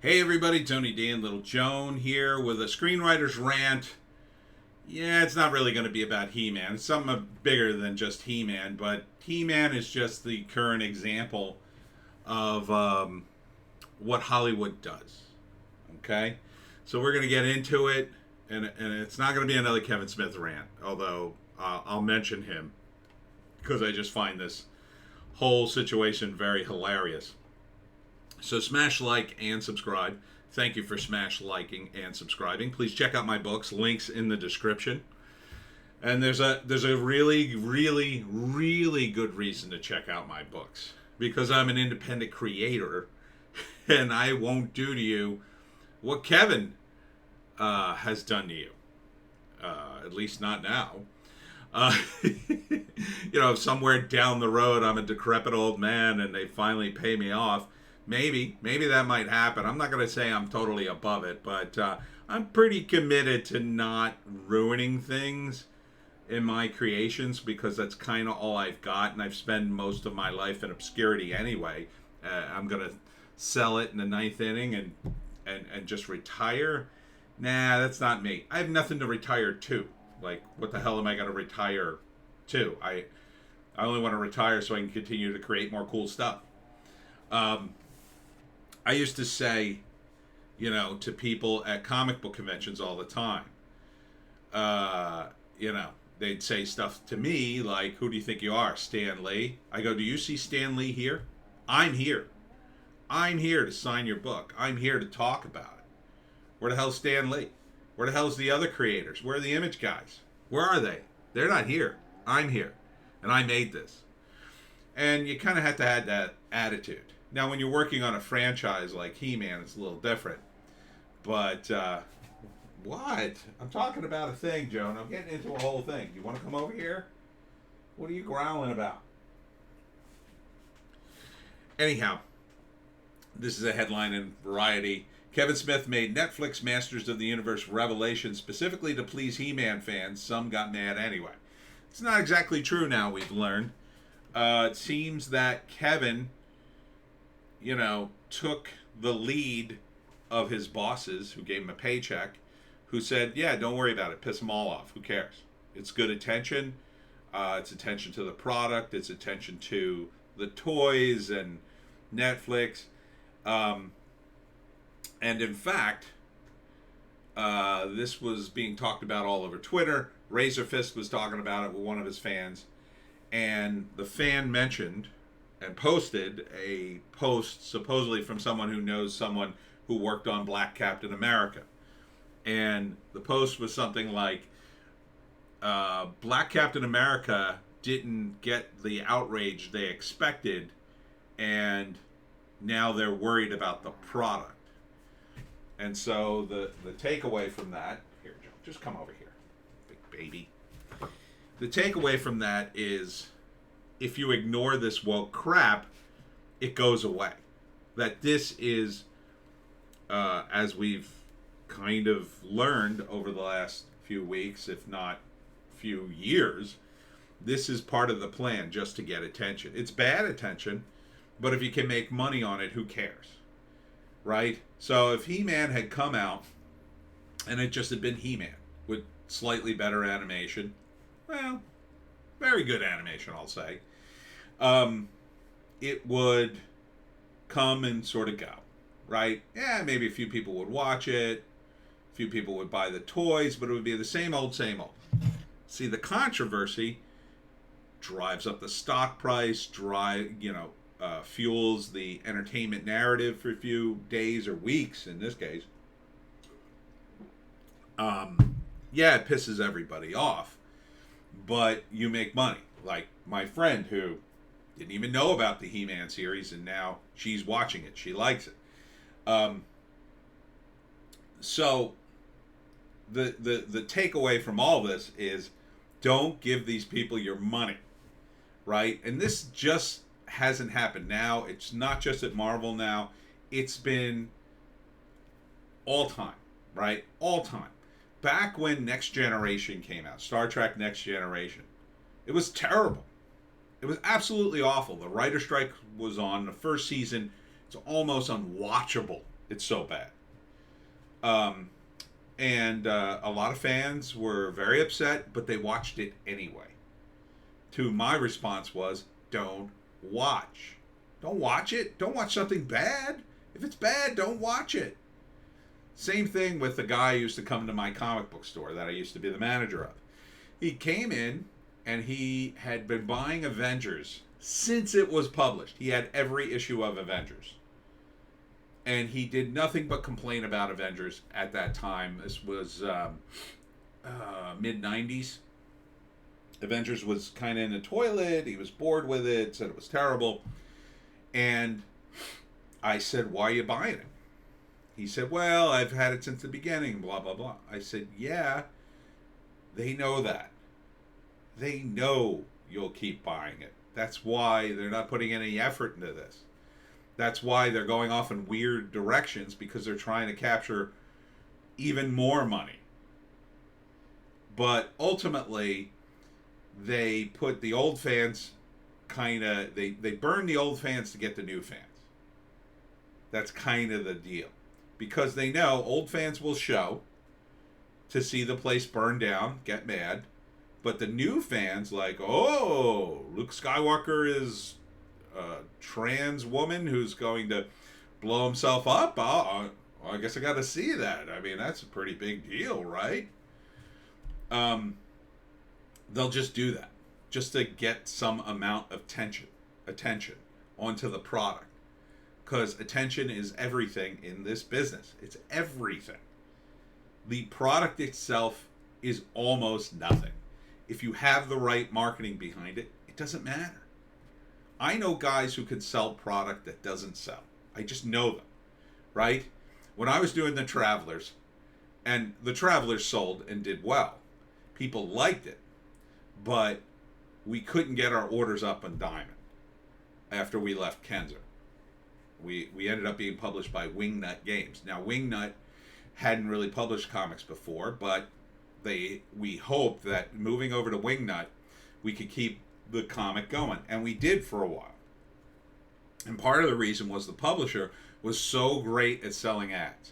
Hey everybody, Tony D and Little Joan here with a Screenwriter's Rant. Yeah, it's not really going to be about He-Man. It's something bigger than just He-Man, but He-Man is just the current example of what Hollywood does. Okay? So we're going to get into it, and it's not going to be another Kevin Smith rant, although I'll mention him because I just find this whole situation very hilarious. So smash like and subscribe. Thank you for smash liking and subscribing. Please check out my books. Links in the description. And there's a really good reason to check out my books because I'm an independent creator, and I won't do to you what Kevin has done to you. At least not now. If somewhere down the road I'm a decrepit old man and they finally pay me off. Maybe that might happen. I'm not going to say I'm totally above it, but I'm pretty committed to not ruining things in my creations because that's kind of all I've got, and I've spent most of my life in obscurity anyway. I'm going to sell it in the ninth inning and just retire. Nah, that's not me. I have nothing to retire to. Like, what the hell am I going to retire to? I only want to retire so I can continue to create more cool stuff. I used to say, to people at comic book conventions all the time, they'd say stuff to me like, who do you think you are, Stan Lee? I go, do you see Stan Lee here? I'm here. I'm here to sign your book. I'm here to talk about it. Where the hell's Stan Lee? Where the hell's the other creators? Where are the image guys? Where are they? They're not here. I'm here. And I made this. And you kind of have to have that attitude. Now, when you're working on a franchise like He-Man, it's a little different. But, what? I'm talking about a thing, Joan. I'm getting into a whole thing. You want to come over here? What are you growling about? Anyhow, this is a headline in Variety. Kevin Smith made Netflix Masters of the Universe revelation specifically to please He-Man fans. Some got mad anyway. It's not exactly true now, we've learned. It seems that Kevin took the lead of his bosses who gave him a paycheck, who said, yeah, don't worry about it. Piss them all off. Who cares? It's good attention. It's attention to the product. It's attention to the toys and Netflix. And in fact, this was being talked about all over Twitter. Razorfist was talking about it with one of his fans. And the fan mentioned and posted a post supposedly from someone who knows someone who worked on Black Captain America. And the post was something like, Black Captain America didn't get the outrage they expected, and now they're worried about the product. And so the takeaway from that, here, Joe, just come over here, big baby. The takeaway from that is, if you ignore this woke crap, it goes away. That this is, as we've kind of learned over the last few weeks, if not few years, this is part of the plan just to get attention. It's bad attention, but if you can make money on it, who cares? Right? So if He-Man had come out and it just had been He-Man with slightly better animation, well, very good animation, I'll say, it would come and sort of go, right? Yeah, maybe a few people would watch it, a few people would buy the toys, but it would be the same old, same old. See, the controversy drives up the stock price, fuels the entertainment narrative for a few days or weeks, in this case. It pisses everybody off, but you make money. Like my friend who didn't even know about the He-Man series, and now she's watching it. She likes it. So the takeaway from all this is, don't give these people your money, right? And this just hasn't happened now. It's not just at Marvel now. It's been all time, right? All time. Back when Next Generation came out, Star Trek Next Generation, it was terrible. It was absolutely awful. The writer strike was on. The first season, it's almost unwatchable It's so bad. Um, and a lot of fans were very upset, but they watched it anyway. To my response was, don't watch. Don't watch it. Don't watch something bad. If it's bad, don't watch it. Same thing with the guy who used to come to my comic book store that I used to be the manager of. He came in and he had been buying Avengers since it was published. He had every issue of Avengers. And he did nothing but complain about Avengers at that time. This was mid 90s. Avengers was kind of in the toilet. He was bored with it, said it was terrible. And I said, why are you buying it? He said, well, I've had it since the beginning, blah, blah, blah. I said, yeah, they know that. They know you'll keep buying it. That's why they're not putting any effort into this. That's why they're going off in weird directions, because they're trying to capture even more money. But ultimately, they put the old fans they burn the old fans to get the new fans. That's kind of the deal. Because they know old fans will show to see the place burn down, get mad. But the new fans, like, oh, Luke Skywalker is a trans woman who's going to blow himself up. I guess I got to see that. I mean, that's a pretty big deal, right? They'll just do that, just to get some amount of attention onto the product. Because attention is everything in this business. It's everything. The product itself is almost nothing. If you have the right marketing behind it, it doesn't matter. I know guys who can sell product that doesn't sell. I just know them, right? When I was doing the Travelers, and the Travelers sold and did well, people liked it, but we couldn't get our orders up on Diamond after we left Kenzer. We ended up being published by Wingnut Games. Now, Wingnut hadn't really published comics before, but we hoped that moving over to Wingnut, we could keep the comic going. And we did for a while. And part of the reason was the publisher was so great at selling ads,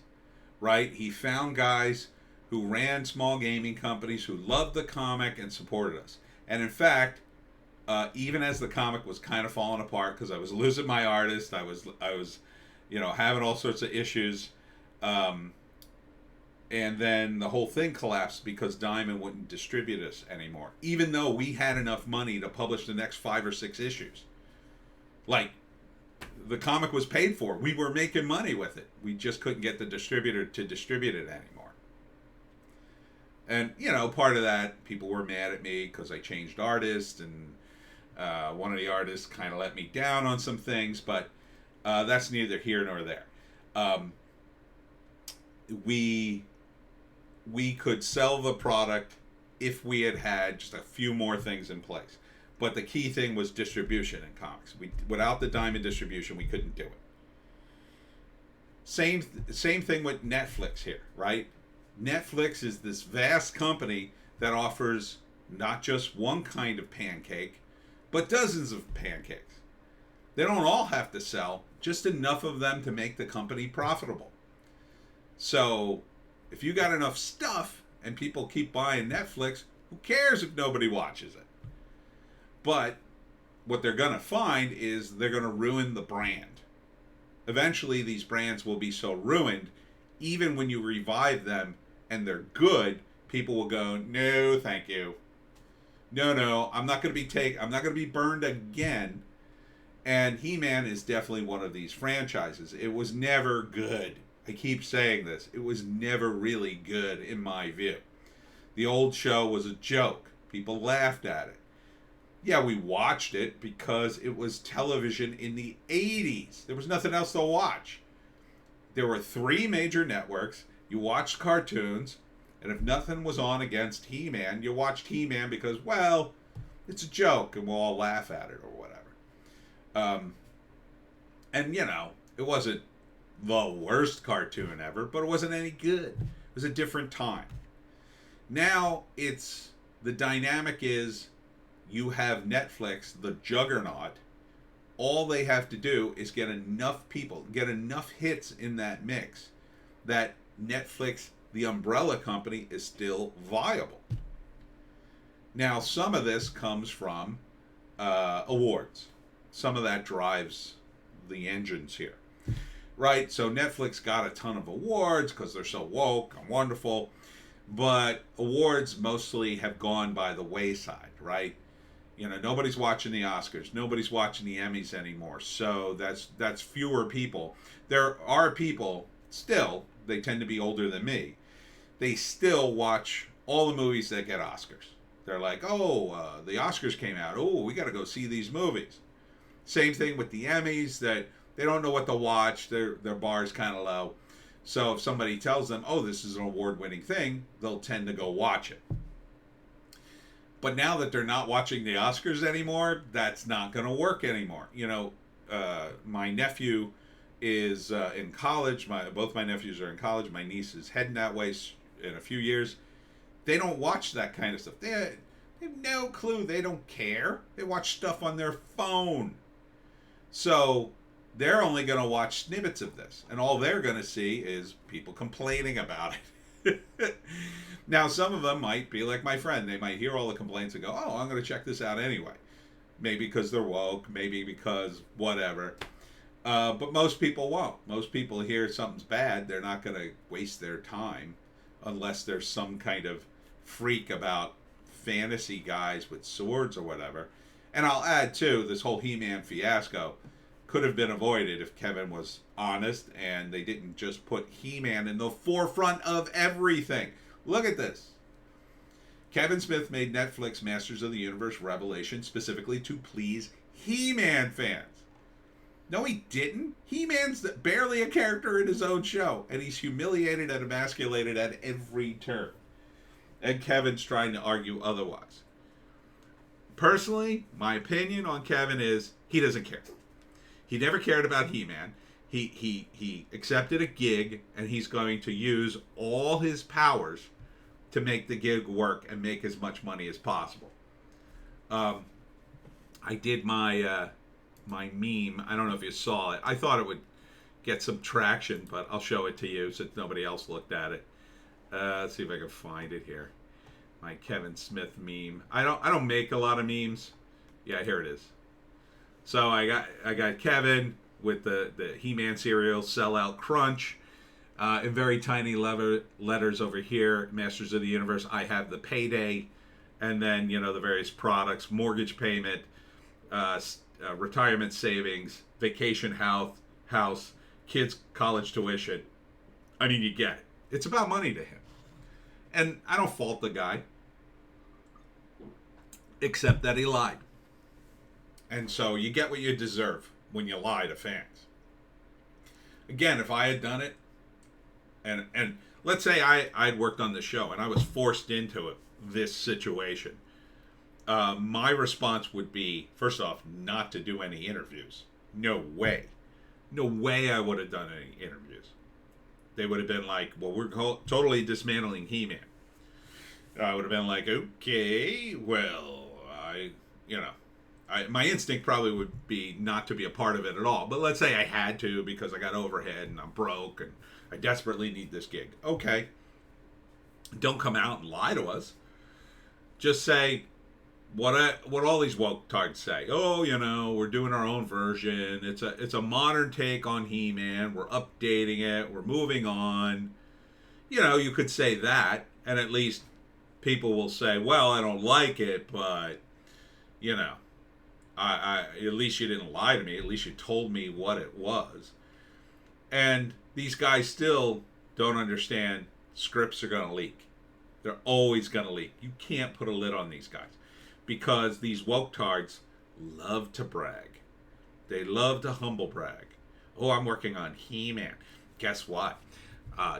right? He found guys who ran small gaming companies who loved the comic and supported us. And in fact, even as the comic was kind of falling apart because I was losing my artist, I was having all sorts of issues, and then the whole thing collapsed because Diamond wouldn't distribute us anymore, even though we had enough money to publish the next 5 or 6 issues. Like, the comic was paid for. We were making money with it. We just couldn't get the distributor to distribute it anymore. And, part of that, people were mad at me because I changed artists, and one of the artists kind of let me down on some things, but that's neither here nor there. We could sell the product if we had just a few more things in place. But the key thing was distribution in comics. Without the Diamond distribution, we couldn't do it. Same thing with Netflix here, right? Netflix is this vast company that offers not just one kind of pancake, but dozens of pancakes. They don't all have to sell, just enough of them to make the company profitable. So if you got enough stuff and people keep buying Netflix, who cares if nobody watches it? But what they're going to find is they're going to ruin the brand. Eventually, these brands will be so ruined, even when you revive them and they're good, people will go, no, thank you. No, I'm not going to be burned again. And He-Man is definitely one of these franchises. It was never good. I keep saying this. It was never really good in my view. The old show was a joke. People laughed at it. Yeah, we watched it because it was television in the 80s. There was nothing else to watch. There were 3 major networks. You watched cartoons. And if nothing was on against He-Man, you watched He-Man because, well, it's a joke and we'll all laugh at it or whatever. And, it wasn't the worst cartoon ever, but it wasn't any good. It was a different time. Now the dynamic is you have Netflix, the juggernaut, all they have to do is get enough people, get enough hits in that mix, that Netflix, the umbrella company, is still viable. Now, some of this comes from awards. Some of that drives the engines here, right? So Netflix got a ton of awards because they're so woke and wonderful, but awards mostly have gone by the wayside, right? You know, nobody's watching the Oscars, nobody's watching the Emmys anymore. So that's fewer people. There are people still, they tend to be older than me. They still watch all the movies that get Oscars. They're like, oh, the Oscars came out. Oh, we got to go see these movies. Same thing with the Emmys, that they don't know what to watch. Their bar's kind of low. So if somebody tells them, oh, this is an award-winning thing, they'll tend to go watch it. But now that they're not watching the Oscars anymore, that's not going to work anymore. You know, my nephew is in college. Both my nephews are in college. My niece is heading that way in a few years. They don't watch that kind of stuff. They have no clue. They don't care. They watch stuff on their phone. So they're only going to watch snippets of this. And all they're going to see is people complaining about it. Now, some of them might be like my friend. They might hear all the complaints and go, oh, I'm going to check this out anyway. Maybe because they're woke. Maybe because whatever. But most people won't. Most people hear something's bad. They're not going to waste their time unless there's some kind of freak about fantasy guys with swords or whatever. And I'll add, too, this whole He-Man fiasco could have been avoided if Kevin was honest and they didn't just put He-Man in the forefront of everything. Look at this. Kevin Smith made Netflix Masters of the Universe Revelation specifically to please He-Man fans. No, he didn't. He-Man's barely a character in his own show, and he's humiliated and emasculated at every turn. And Kevin's trying to argue otherwise. Personally, my opinion on Kevin is he doesn't care. He never cared about He-Man. He accepted a gig, and he's going to use all his powers to make the gig work and make as much money as possible. I did my meme. I don't know if you saw it. I thought it would get some traction, but I'll show it to you since nobody else looked at it. Let's see if I can find it here. My Kevin Smith meme. I don't make a lot of memes. Yeah, here it is. So I got Kevin with the He-Man cereal, Sellout Crunch. In very tiny letters over here, Masters of the Universe, I have the payday. And then, you know, the various products, mortgage payment, retirement savings, vacation house, kids' college tuition. I mean, you get it. It's about money to him. And I don't fault the guy. Except that he lied. And so you get what you deserve when you lie to fans. Again, if I had done it, and let's say I'd worked on the show and I was forced into this situation, my response would be, first off, not to do any interviews. No way. No way I would have done any interviews. They would have been like, well, we're totally dismantling He-Man. I would have been like, okay, well, my instinct probably would be not to be a part of it at all. But let's say I had to because I got overhead and I'm broke and I desperately need this gig. Okay. Don't come out and lie to us. Just say what all these woke tards say. Oh, you know, we're doing our own version. It's a modern take on He-Man. We're updating it. We're moving on. You know, you could say that, and at least people will say, well, I don't like it, but, you know, I at least you didn't lie to me. At least you told me what it was. And these guys still don't understand scripts are going to leak. They're always going to leak. You can't put a lid on these guys because these woke tards love to brag. They love to humble brag. Oh, I'm working on He-Man. Guess what?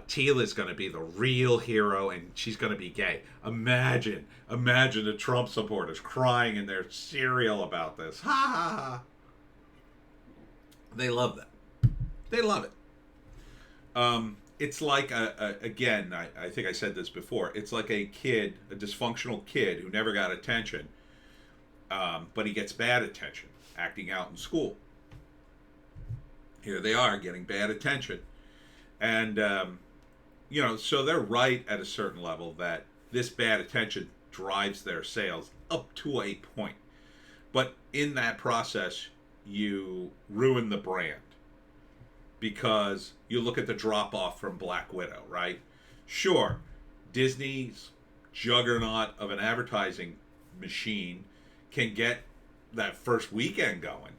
Teela's going to be the real hero and she's going to be gay. Imagine the Trump supporters crying in their cereal about this. Ha ha ha. They love that. They love it. It's like, again, I think I said this before. It's like a dysfunctional kid who never got attention, but he gets bad attention, acting out in school. Here they are getting bad attention. And, so they're right at a certain level that this bad attention drives their sales up to a point. But in that process, you ruin the brand because you look at the drop off from Black Widow, right? Sure, Disney's juggernaut of an advertising machine can get that first weekend going,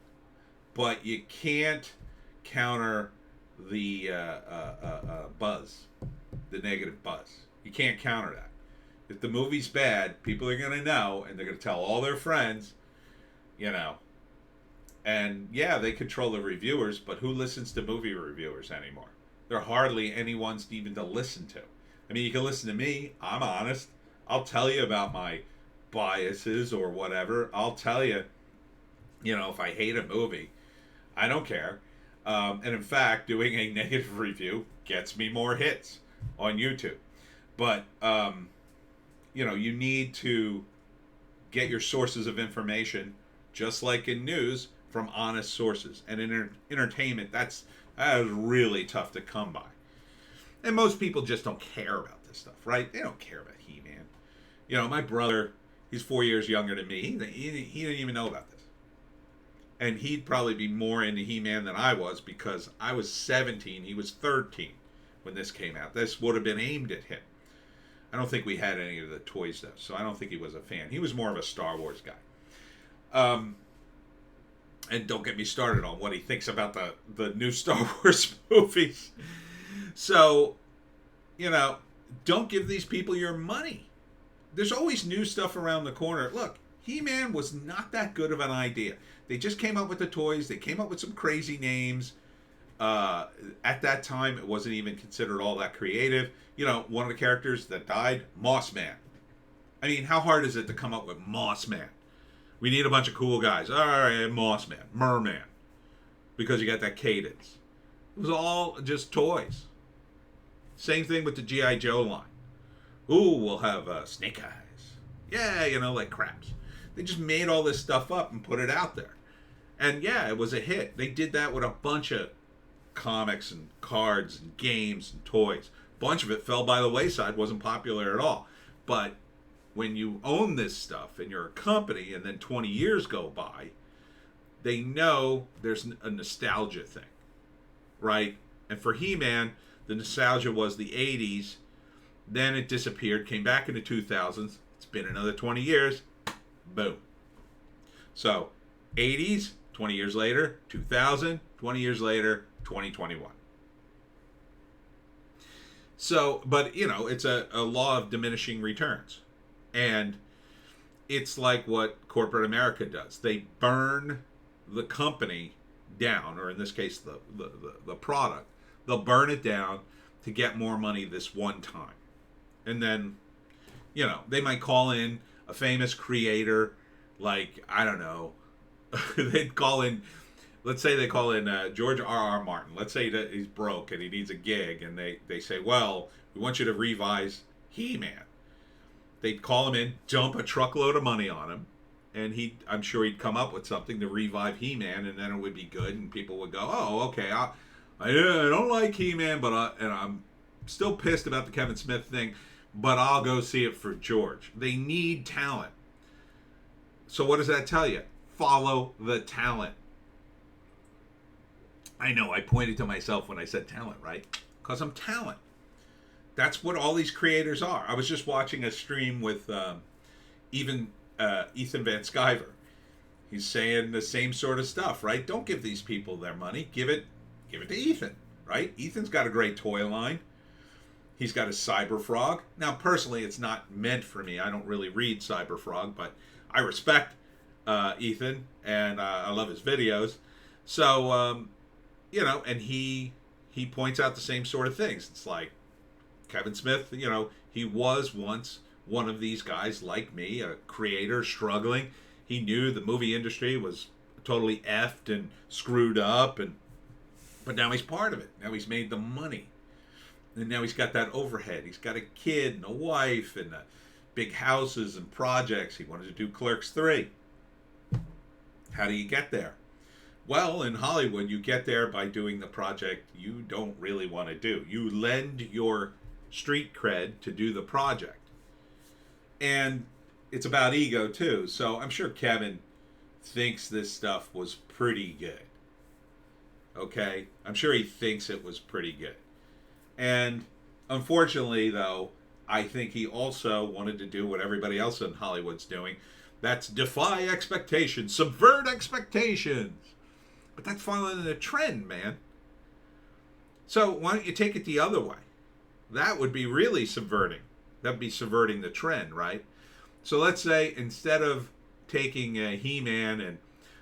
but you can't counter the buzz, the negative buzz. You can't counter that. If the movie's bad, people are going to know, and they're going to tell all their friends, And yeah, they control the reviewers, but who listens to movie reviewers anymore? There are hardly anyone's even to listen to. I mean, you can listen to me. I'm honest. I'll tell you about my biases or whatever. I'll tell you, if I hate a movie, I don't care. And in fact, doing a negative review gets me more hits on YouTube. But, you need to get your sources of information, just like in news, from honest sources. And in entertainment, that is really tough to come by. And most people just don't care about this stuff, right? They don't care about He-Man. My brother, he's 4 years younger than me. He didn't even know about this. And he'd probably be more into He-Man than I was because I was 17. He was 13 when this came out. This would have been aimed at him. I don't think we had any of the toys, though, so I don't think he was a fan. He was more of a Star Wars guy. And don't get me started on what he thinks about the new Star Wars movies. So, don't give these people your money. There's always new stuff around the corner. Look, He-Man was not that good of an idea. They just came up with the toys. They came up with some crazy names. At that time, it wasn't even considered all that creative. One of the characters that died, Moss Man. I mean, how hard is it to come up with Moss Man? We need a bunch of cool guys. All right, Moss Man, Merman. Because you got that cadence. It was all just toys. Same thing with the G.I. Joe line. Ooh, we'll have Snake Eyes. Yeah, like craps. They just made all this stuff up and put it out there. And yeah, it was a hit. They did that with a bunch of comics and cards and games and toys. A bunch of it fell by the wayside, wasn't popular at all. But when you own this stuff and you're a company and then 20 years go by, they know there's a nostalgia thing, right? And for He-Man, the nostalgia was the 80s. Then it disappeared, came back in the 2000s. It's been another 20 years. Boom. So, 80s, 20 years later, 2000, 20 years later, 2021. So, but, it's a law of diminishing returns. And it's like what corporate America does. They burn the company down, or in this case, the product. They'll burn it down to get more money this one time. And then, they might call in a famous creator, like, I don't know, they'd call in, let's say they call in George R.R. Martin. Let's say that he's broke and he needs a gig, and they say, well, we want you to revise He-Man. They'd call him in, dump a truckload of money on him, and I'm sure he'd come up with something to revive He-Man, and then it would be good, and people would go, oh, okay, I don't like He-Man, but and I'm still pissed about the Kevin Smith thing, but I'll go see it for George. They need talent. So what does that tell you? Follow the talent. I know, I pointed to myself when I said talent, right? Because I'm talent. That's what all these creators are. I was just watching a stream with Ethan Van Sciver. He's saying the same sort of stuff, right? Don't give these people their money. Give it to Ethan, right? Ethan's got a great toy line. He's got his Cyber Frog. Now, personally, it's not meant for me. I don't really read Cyber Frog, but I respect Ethan, and I love his videos. So, and he points out the same sort of things. It's like Kevin Smith, he was once one of these guys like me, a creator struggling. He knew the movie industry was totally effed and screwed up, but now he's part of it. Now he's made the money. And now he's got that overhead. He's got a kid and a wife and big houses and projects. He wanted to do Clerks 3. How do you get there? Well, in Hollywood, you get there by doing the project you don't really want to do. You lend your street cred to do the project. And it's about ego, too. So I'm sure Kevin thinks this stuff was pretty good. Okay? I'm sure he thinks it was pretty good. And unfortunately, though, I think he also wanted to do what everybody else in Hollywood's doing. That's defy expectations, subvert expectations. But that's following the trend, man. So why don't you take it the other way? That would be really subverting. That'd be subverting the trend, right? So let's say instead of taking He-Man and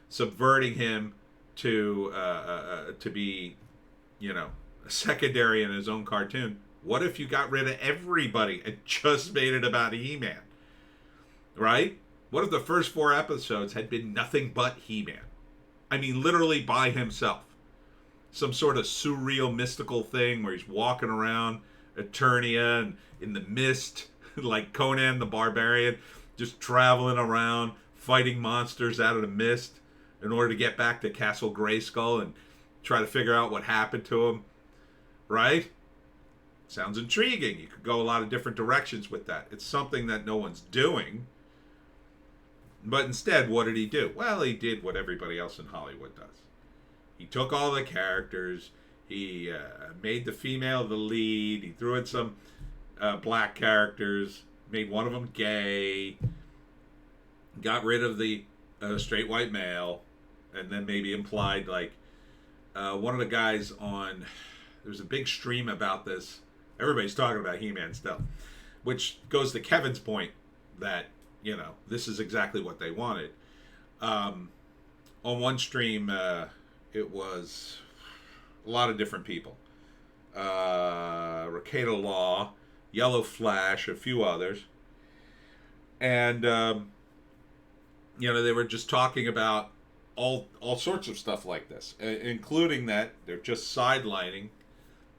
subverting him to be, you know, secondary in his own cartoon, what if you got rid of everybody and just made it about He-Man? Right? What if the first 4 episodes had been nothing but He-Man? I mean, literally by himself. Some sort of surreal, mystical thing where he's walking around Eternia and in the mist, like Conan the Barbarian, just traveling around, fighting monsters out of the mist in order to get back to Castle Grayskull and try to figure out what happened to him. Right? Sounds intriguing. You could go a lot of different directions with that. It's something that no one's doing. But instead, what did he do? Well, he did what everybody else in Hollywood does. He took all the characters. He made the female the lead. He threw in some black characters. Made one of them gay. Got rid of the straight white male. And then maybe implied, like, one of the guys on... There's a big stream about this. Everybody's talking about He-Man stuff. Which goes to Kevin's point that, you know, this is exactly what they wanted. On one stream, it was a lot of different people. Rakeda Law, Yellow Flash, a few others. And, you know, they were just talking about all sorts of stuff like this, including that they're just sidelining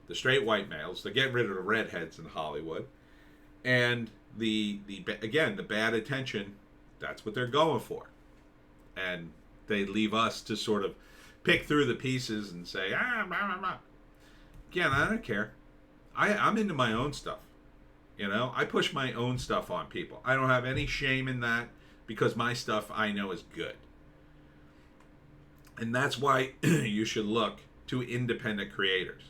the straight white males. They're getting rid of the redheads in Hollywood. And the bad attention, that's what they're going for. And they leave us to sort of pick through the pieces and say, blah, blah, blah. Again, I don't care. I'm into my own stuff. You know, I push my own stuff on people. I don't have any shame in that because my stuff I know is good. And that's why you should look to independent creators.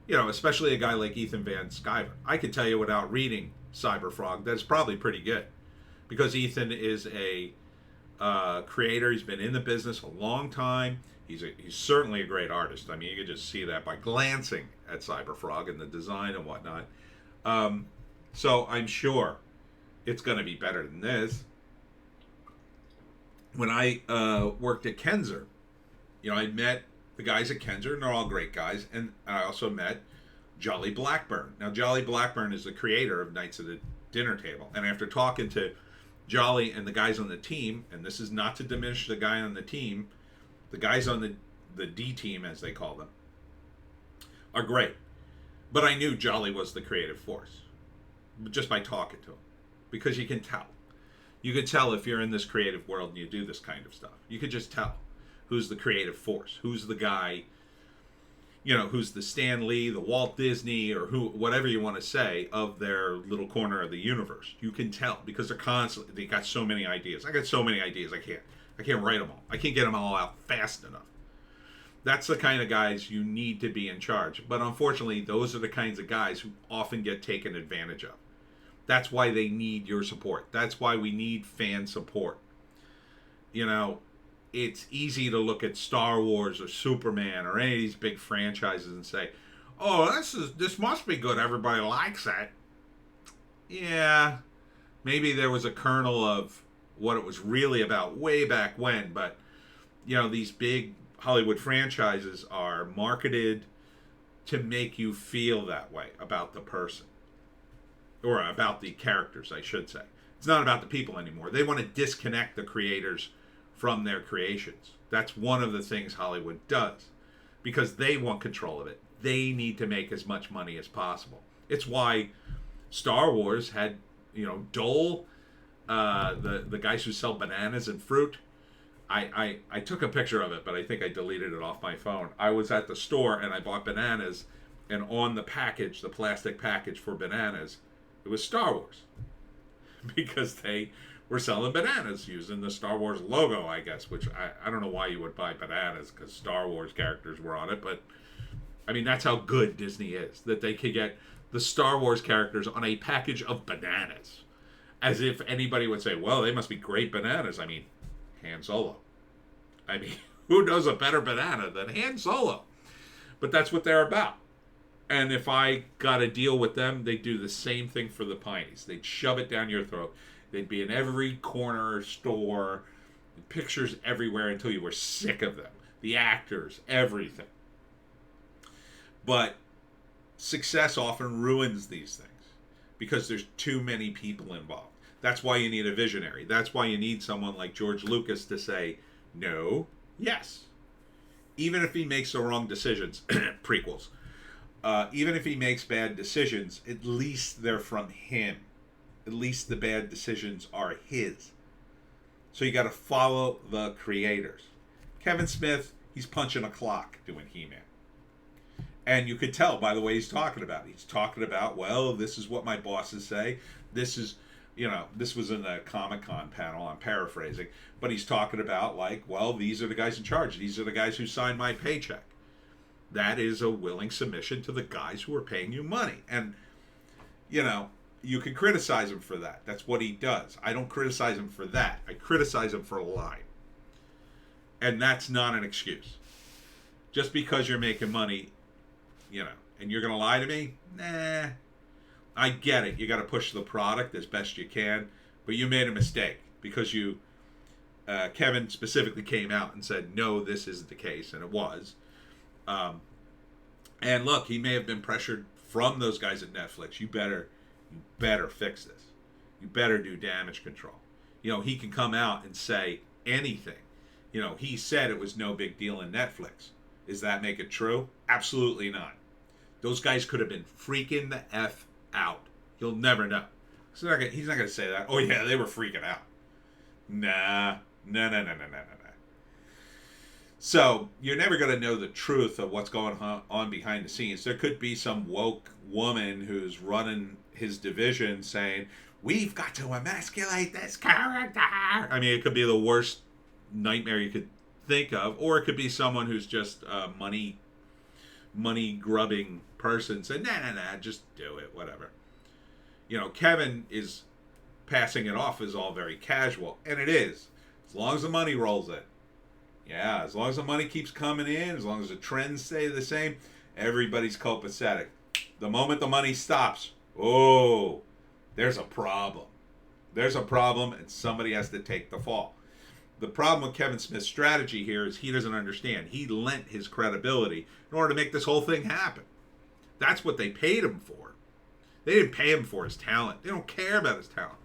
You know, especially a guy like Ethan Van Sciver. I could tell you without reading Cyberfrog that's probably pretty good. Because Ethan is a creator. He's been in the business a long time. He's certainly a great artist. I mean, you can just see that by glancing at Cyberfrog and the design and whatnot. So I'm sure it's going to be better than this. When I worked at Kenzer, you know, I met the guys at Kenzer, and they're all great guys. And I also met Jolly Blackburn. Now, Jolly Blackburn is the creator of Knights of the Dinner Table. And after talking to Jolly and the guys on the team, and this is not to diminish the guy on the team, the guys on the D team, as they call them, are great. But I knew Jolly was the creative force just by talking to him. Because you can tell. You can tell if you're in this creative world and you do this kind of stuff. You could just tell who's the creative force, who's the guy, you know, who's the Stan Lee, the Walt Disney, or who, whatever you want to say, of their little corner of the universe. You can tell because they got so many ideas. I got so many ideas. I can't write them all. I can't get them all out fast enough. That's the kind of guys you need to be in charge. But unfortunately, those are the kinds of guys who often get taken advantage of. That's why they need your support. That's why we need fan support. You know, it's easy to look at Star Wars or Superman or any of these big franchises and say, oh, this must be good. Everybody likes it. Yeah, maybe there was a kernel of what it was really about way back when. But, you know, these big Hollywood franchises are marketed to make you feel that way about the person. Or about the characters, I should say. It's not about the people anymore. They want to disconnect the creators from their creations. That's one of the things Hollywood does. Because they want control of it. They need to make as much money as possible. It's why Star Wars had, you know, Dole, the guys who sell bananas and fruit. I took a picture of it, but I think I deleted it off my phone. I was at the store and I bought bananas, and on the package, the plastic package for bananas, it was Star Wars. Because they were selling bananas using the Star Wars logo, I guess, which I don't know why you would buy bananas because Star Wars characters were on it, but I mean, that's how good Disney is, that they could get the Star Wars characters on a package of bananas. As if anybody would say, well, they must be great bananas. I mean, Han Solo. I mean, who knows a better banana than Han Solo? But that's what they're about. And if I got a deal with them, they'd do the same thing for the Pineys. They'd shove it down your throat. They'd be in every corner store, pictures everywhere until you were sick of them. The actors, everything. But success often ruins these things because there's too many people involved. That's why you need a visionary. That's why you need someone like George Lucas to say, no, yes. Even if he makes the wrong decisions, prequels, even if he makes bad decisions, at least they're from him. At least the bad decisions are his. So you got to follow the creators. Kevin Smith, he's punching a clock doing He-Man. And you could tell by the way he's talking about it. He's talking about, well, this is what my bosses say. This is, this was in the Comic-Con panel, I'm paraphrasing. But he's talking about, like, well, these are the guys in charge. These are the guys who sign my paycheck. That is a willing submission to the guys who are paying you money. And, you can criticize him for that. That's what he does. I don't criticize him for that. I criticize him for lying. And that's not an excuse. Just because you're making money, and you're going to lie to me? Nah. I get it. You got to push the product as best you can. But you made a mistake because Kevin specifically came out and said, no, this isn't the case. And it was. And look, he may have been pressured from those guys at Netflix. You better fix this. You better do damage control. He can come out and say anything. He said it was no big deal in Netflix. Does that make it true? Absolutely not. Those guys could have been freaking the F out. You'll never know. He's not going to say that. Oh, yeah, they were freaking out. Nah. No. So, you're never going to know the truth of what's going on behind the scenes. There could be some woke woman who's running his division saying, we've got to emasculate this character. I mean, it could be the worst nightmare you could think of. Or it could be someone who's just a money-grubbing person saying, nah, just do it, whatever. Kevin is passing it off as all very casual. And it is. As long as the money rolls in. Yeah, as long as the money keeps coming in, as long as the trends stay the same, everybody's copacetic. The moment the money stops, there's a problem. There's a problem, and somebody has to take the fall. The problem with Kevin Smith's strategy here is he doesn't understand. He lent his credibility in order to make this whole thing happen. That's what they paid him for. They didn't pay him for his talent. They don't care about his talent.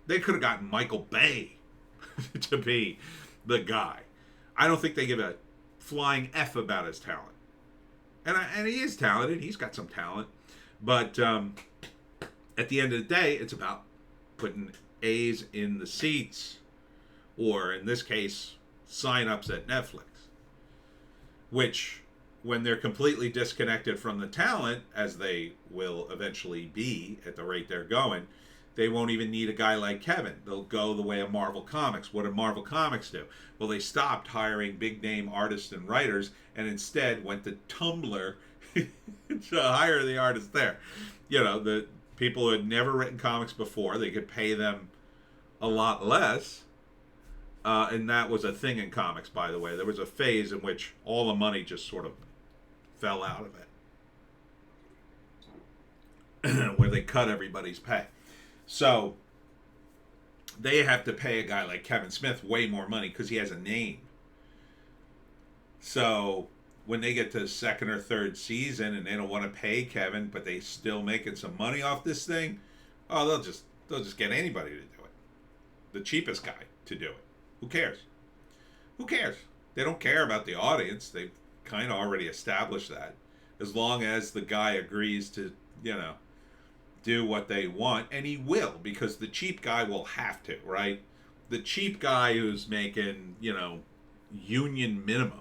They could have gotten Michael Bay to be the guy. I don't think they give a flying F about his talent. And he is talented. He's got some talent. But at the end of the day, it's about putting A's in the seats. Or, in this case, sign-ups at Netflix. Which, when they're completely disconnected from the talent, as they will eventually be at the rate they're going, they won't even need a guy like Kevin. They'll go the way of Marvel Comics. What did Marvel Comics do? Well, they stopped hiring big-name artists and writers and instead went to Tumblr to hire the artists there. The people who had never written comics before, they could pay them a lot less. And that was a thing in comics, by the way. There was a phase in which all the money just sort of fell out of it. Where they cut everybody's pay. So, they have to pay a guy like Kevin Smith way more money because he has a name. So, when they get to the second or third season and they don't want to pay Kevin, but they still making some money off this thing, they'll just get anybody to do it. The cheapest guy to do it. Who cares? Who cares? They don't care about the audience. They've kind of already established that. As long as the guy agrees to, do what they want, and he will, because the cheap guy will have to, right? the cheap guy who's making, union minimum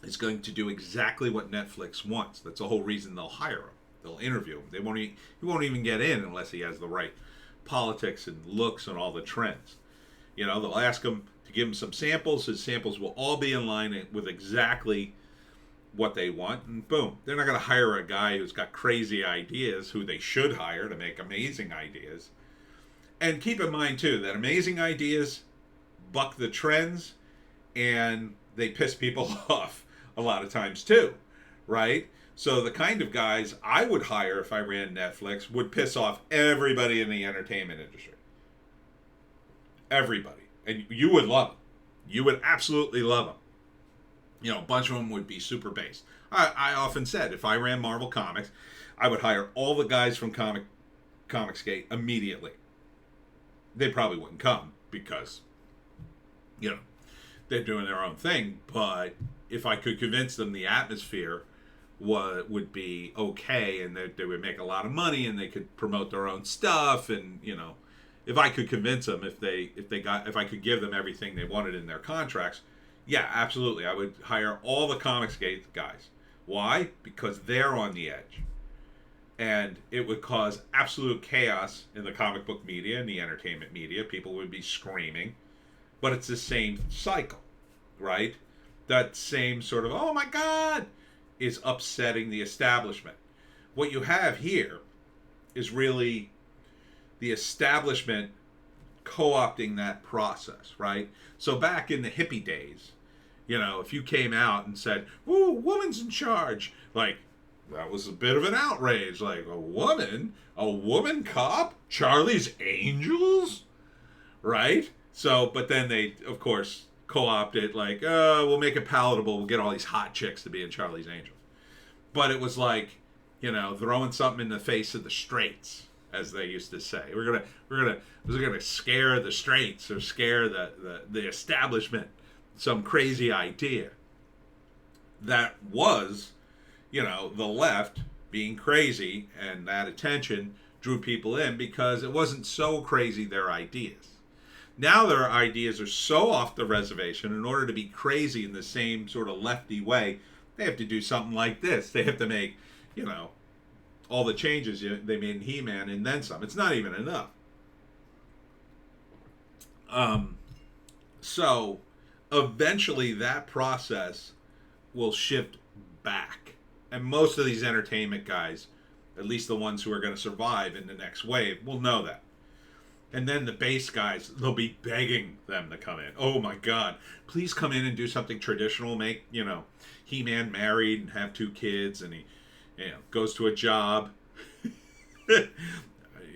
is going to do exactly what Netflix wants. That's the whole reason they'll hire him. They'll interview him. He won't even get in unless he has the right politics and looks and all the trends. They'll ask him to give him some samples. His samples will all be in line with exactly what they want, and boom. They're not going to hire a guy who's got crazy ideas, who they should hire to make amazing ideas. And keep in mind, too, that amazing ideas buck the trends, and they piss people off a lot of times, too, right? So the kind of guys I would hire if I ran Netflix would piss off everybody in the entertainment industry. Everybody. And you would love them. You would absolutely love them. A bunch of them would be super based. I often said, if I ran Marvel Comics, I would hire all the guys from Comicsgate immediately. They probably wouldn't come because, they're doing their own thing. But if I could convince them the atmosphere would be okay, and they would make a lot of money, and they could promote their own stuff, and if I could convince them, if I could give them everything they wanted in their contracts, yeah, absolutely, I would hire all the Comicsgate guys. Why? Because they're on the edge, and it would cause absolute chaos in the comic book media and the entertainment media. People would be screaming, but it's the same cycle, right? That same sort of, oh my God, is upsetting the establishment. What you have here is really the establishment co-opting that process, right? So back in the hippie days, if you came out and said, "Ooh, woman's in charge," like, that was a bit of an outrage. Like, a woman cop? Charlie's Angels? Right? So, but then they, of course, co-opt it, like, we'll make it palatable. We'll get all these hot chicks to be in Charlie's Angels. But it was like, throwing something in the face of the straights, as they used to say. We're gonna scare the straights, or scare the establishment, some crazy idea. That was, the left being crazy, and that attention drew people in because it wasn't so crazy, their ideas. Now their ideas are so off the reservation, in order to be crazy in the same sort of lefty way, they have to do something like this. They have to make, all the changes they made in He-Man and then some. It's not even enough. So eventually that process will shift back. And most of these entertainment guys, at least the ones who are going to survive in the next wave, will know that. And then the base guys, they'll be begging them to come in. Oh my God, please come in and do something traditional. Make, He-Man married and have 2 kids, and he goes to a job.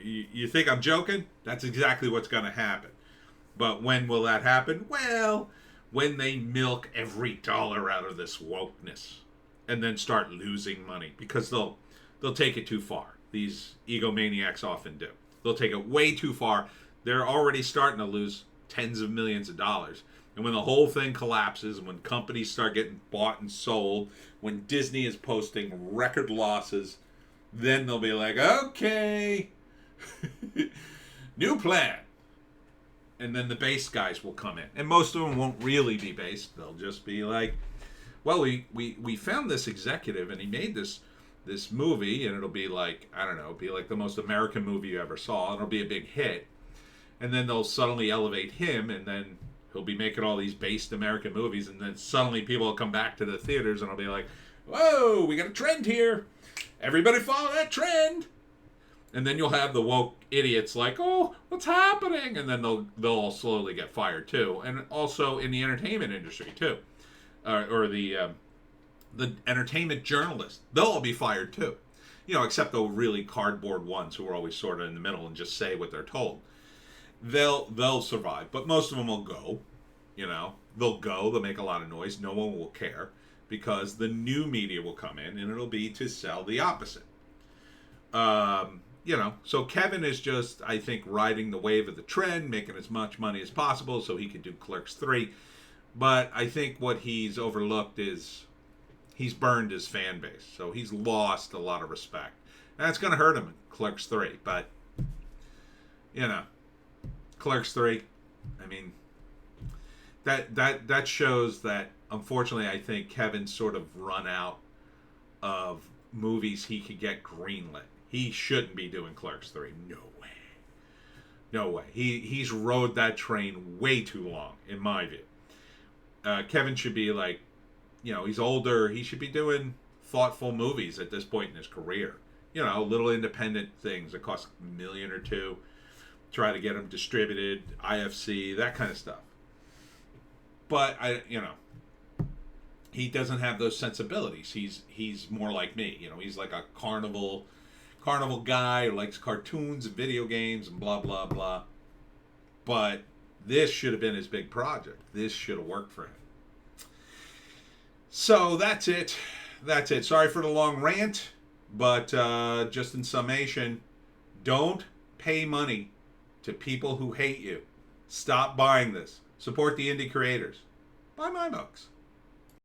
You think I'm joking? That's exactly what's going to happen. But when will that happen? Well, when they milk every dollar out of this wokeness and then start losing money, because they'll take it too far. These egomaniacs often do. They'll take it way too far. They're already starting to lose tens of millions of dollars. And when the whole thing collapses, when companies start getting bought and sold, when Disney is posting record losses, then they'll be like, okay, new plan. And then the base guys will come in. And most of them won't really be based. They'll just be like, well, we found this executive, and he made this movie, and it'll be like, I don't know, it'll be like the most American movie you ever saw, and it'll be a big hit. And then they'll suddenly elevate him, and then he'll be making all these based American movies, and then suddenly people will come back to the theaters, and I'll be like, whoa, we got a trend here. Everybody follow that trend. And then you'll have the woke idiots like, oh, what's happening? And then they'll all slowly get fired too. And also in the entertainment industry too. Or the entertainment journalists. They'll all be fired too. Except the really cardboard ones who are always sort of in the middle and just say what they're told. They'll survive. But most of them will go. They'll go. They'll make a lot of noise. No one will care. Because the new media will come in, and it'll be to sell the opposite. So Kevin is just, I think, riding the wave of the trend, making as much money as possible so he can do Clerks 3. But I think what he's overlooked is he's burned his fan base. So he's lost a lot of respect. And that's going to hurt him in Clerks 3. But, Clerks 3. I mean, that shows that, unfortunately, I think Kevin's sort of run out of movies he could get greenlit. He shouldn't be doing Clerks 3. No way. No way. He's rode that train way too long, in my view. Kevin should be like, he's older. He should be doing thoughtful movies at this point in his career. Little independent things that cost $1 million or $2 million. Try to get them distributed, IFC, that kind of stuff. But he doesn't have those sensibilities. He's more like me. He's like a carnival guy who likes cartoons and video games and blah blah blah. But this should have been his big project. This should have worked for him. So that's it. Sorry for the long rant, but just in summation, don't pay money to people who hate you. Stop buying this. Support the indie creators. Buy my books.